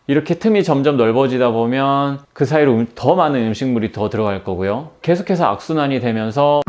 이렇게 틈이 점점 넓어지다 보면 그 사이로 더 많은 음식물이 더 들어갈 거고요. 계속해서 악순환이 되면서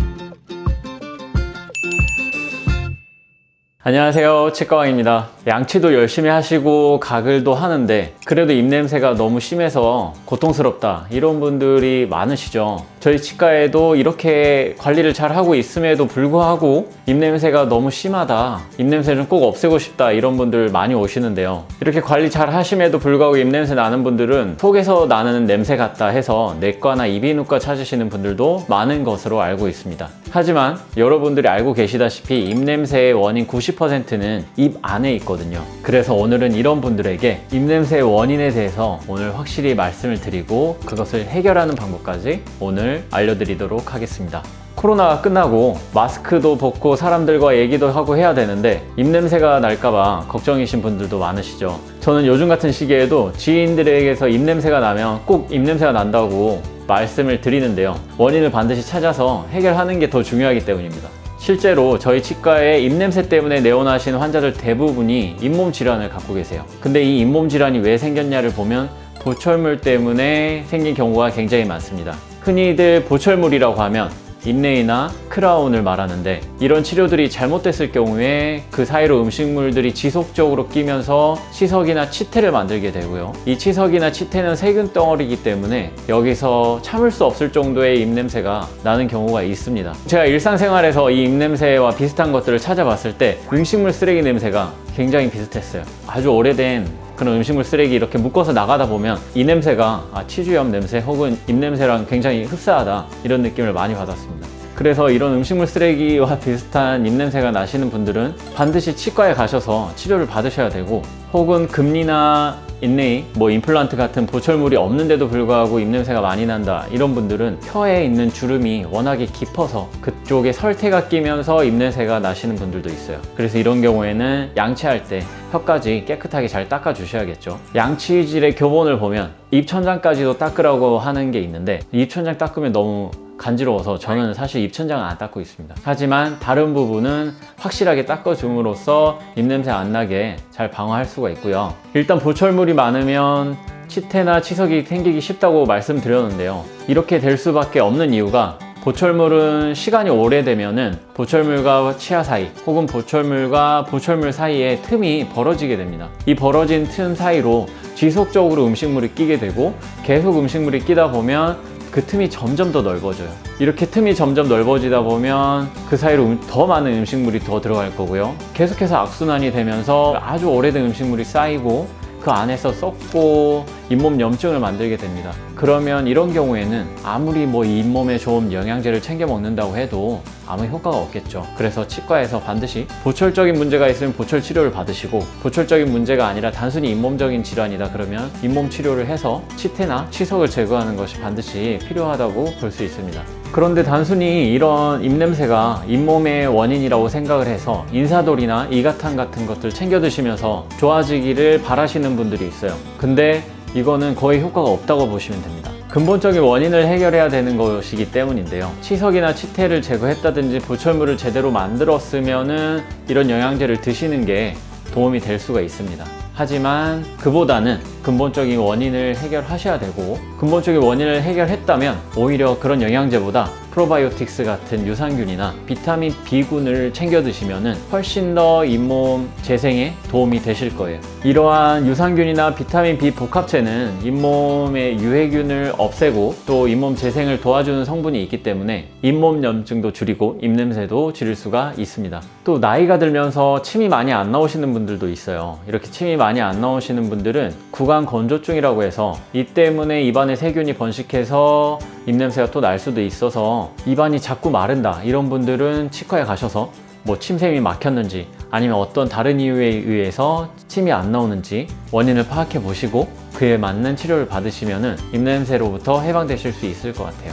안녕하세요, 치과왕입니다. 양치도 열심히 하시고 가글도 하는데 그래도 입냄새가 너무 심해서 고통스럽다 이런 분들이 많으시죠. 저희 치과에도 이렇게 관리를 잘 하고 있음에도 불구하고 입냄새가 너무 심하다, 입냄새는 꼭 없애고 싶다 이런 분들 많이 오시는데요. 이렇게 관리 잘 하심에도 불구하고 입냄새 나는 분들은 속에서 나는 냄새 같다 해서 내과나 이비인후과 찾으시는 분들도 많은 것으로 알고 있습니다. 하지만 여러분들이 알고 계시다시피 입냄새의 원인 90%는 입 안에 있거든요. 그래서 오늘은 이런 분들에게 입냄새의 원인에 대해서 오늘 확실히 말씀을 드리고 그것을 해결하는 방법까지 오늘 알려드리도록 하겠습니다. 코로나가 끝나고 마스크도 벗고 사람들과 얘기도 하고 해야 되는데 입냄새가 날까봐 걱정이신 분들도 많으시죠. 저는 요즘 같은 시기에도 지인들에게서 입냄새가 나면 꼭 입냄새가 난다고 말씀을 드리는데요. 원인을 반드시 찾아서 해결하는 게 더 중요하기 때문입니다. 실제로 저희 치과에 입냄새 때문에 내원하신 환자들 대부분이 잇몸 질환을 갖고 계세요. 근데 이 잇몸 질환이 왜 생겼냐를 보면 보철물 때문에 생긴 경우가 굉장히 많습니다. 흔히들 보철물이라고 하면 인레이나 크라운을 말하는데 이런 치료들이 잘못됐을 경우에 그 사이로 음식물들이 지속적으로 끼면서 치석이나 치태를 만들게 되고요. 이 치석이나 치태는 세균 덩어리이기 때문에 여기서 참을 수 없을 정도의 입냄새가 나는 경우가 있습니다. 제가 일상생활에서 이 입냄새와 비슷한 것들을 찾아봤을 때 음식물 쓰레기 냄새가 굉장히 비슷했어요. 아주 오래된 그런 음식물 쓰레기 이렇게 묶어서 나가다 보면 이 냄새가 치주염 냄새 혹은 입냄새랑 굉장히 흡사하다 이런 느낌을 많이 받았습니다. 그래서 이런 음식물 쓰레기와 비슷한 입냄새가 나시는 분들은 반드시 치과에 가셔서 치료를 받으셔야 되고, 혹은 금리나 인레이, 임플란트 같은 보철물이 없는데도 불구하고 입냄새가 많이 난다 이런 분들은 혀에 있는 주름이 워낙에 깊어서 그쪽에 설태가 끼면서 입냄새가 나시는 분들도 있어요. 그래서 이런 경우에는 양치할 때 혀까지 깨끗하게 잘 닦아 주셔야겠죠. 양치질의 교본을 보면 입천장까지도 닦으라고 하는 게 있는데 입천장 닦으면 너무 간지러워서 저는 사실 입천장은 안 닦고 있습니다. 하지만 다른 부분은 확실하게 닦아줌으로써 입냄새 안 나게 잘 방어할 수가 있고요. 일단 보철물이 많으면 치태나 치석이 생기기 쉽다고 말씀드렸는데요. 이렇게 될 수밖에 없는 이유가 보철물은 시간이 오래되면은 보철물과 치아 사이 혹은 보철물과 보철물 사이에 틈이 벌어지게 됩니다. 이 벌어진 틈 사이로 지속적으로 음식물이 끼게 되고 계속 음식물이 끼다 보면 그 틈이 점점 더 넓어져요. 이렇게 틈이 점점 넓어지다 보면 그 사이로 더 많은 음식물이 더 들어갈 거고요. 계속해서 악순환이 되면서 아주 오래된 음식물이 쌓이고 그 안에서 썩고 잇몸 염증을 만들게 됩니다. 그러면 이런 경우에는 아무리 잇몸에 좋은 영양제를 챙겨 먹는다고 해도 아무 효과가 없겠죠. 그래서 치과에서 반드시 보철적인 문제가 있으면 보철 치료를 받으시고, 보철적인 문제가 아니라 단순히 잇몸적인 질환이다 그러면 잇몸 치료를 해서 치태나 치석을 제거하는 것이 반드시 필요하다고 볼 수 있습니다. 그런데 단순히 이런 입냄새가 잇몸의 원인이라고 생각을 해서 인사돌이나 이가탄 같은 것들 챙겨 드시면서 좋아지기를 바라시는 분들이 있어요. 근데 이거는 거의 효과가 없다고 보시면 됩니다. 근본적인 원인을 해결해야 되는 것이기 때문인데요. 치석이나 치태를 제거했다든지 보철물을 제대로 만들었으면은 이런 영양제를 드시는 게 도움이 될 수가 있습니다. 하지만 그보다는 근본적인 원인을 해결하셔야 되고, 근본적인 원인을 해결했다면 오히려 그런 영양제보다 프로바이오틱스 같은 유산균이나 비타민 B군을 챙겨 드시면 훨씬 더 잇몸 재생에 도움이 되실 거예요. 이러한 유산균이나 비타민 B 복합체는 잇몸의 유해균을 없애고 또 잇몸 재생을 도와주는 성분이 있기 때문에 잇몸 염증도 줄이고 입냄새도 줄일 수가 있습니다. 또 나이가 들면서 침이 많이 안 나오시는 분들도 있어요. 이렇게 침이 많이 안 나오시는 분들은 구강 건조증이라고 해서 이 때문에 입안에 세균이 번식해서 입냄새가 또 날 수도 있어서 입안이 자꾸 마른다 이런 분들은 치과에 가셔서 침샘이 막혔는지 아니면 어떤 다른 이유에 의해서 침이 안 나오는지 원인을 파악해 보시고 그에 맞는 치료를 받으시면 입냄새로부터 해방되실 수 있을 것 같아요.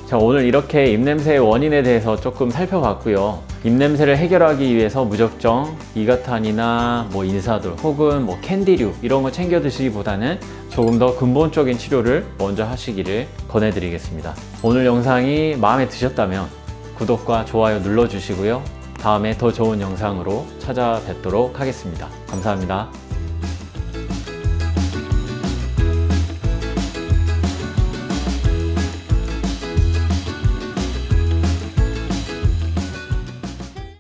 자, 오늘 이렇게 입냄새의 원인에 대해서 조금 살펴봤고요. 입냄새를 해결하기 위해서 무작정 이가탄이나 인사돌 혹은 캔디류 이런 거 챙겨 드시기보다는 조금 더 근본적인 치료를 먼저 하시기를 권해드리겠습니다. 오늘 영상이 마음에 드셨다면 구독과 좋아요 눌러주시고요. 다음에 더 좋은 영상으로 찾아뵙도록 하겠습니다. 감사합니다.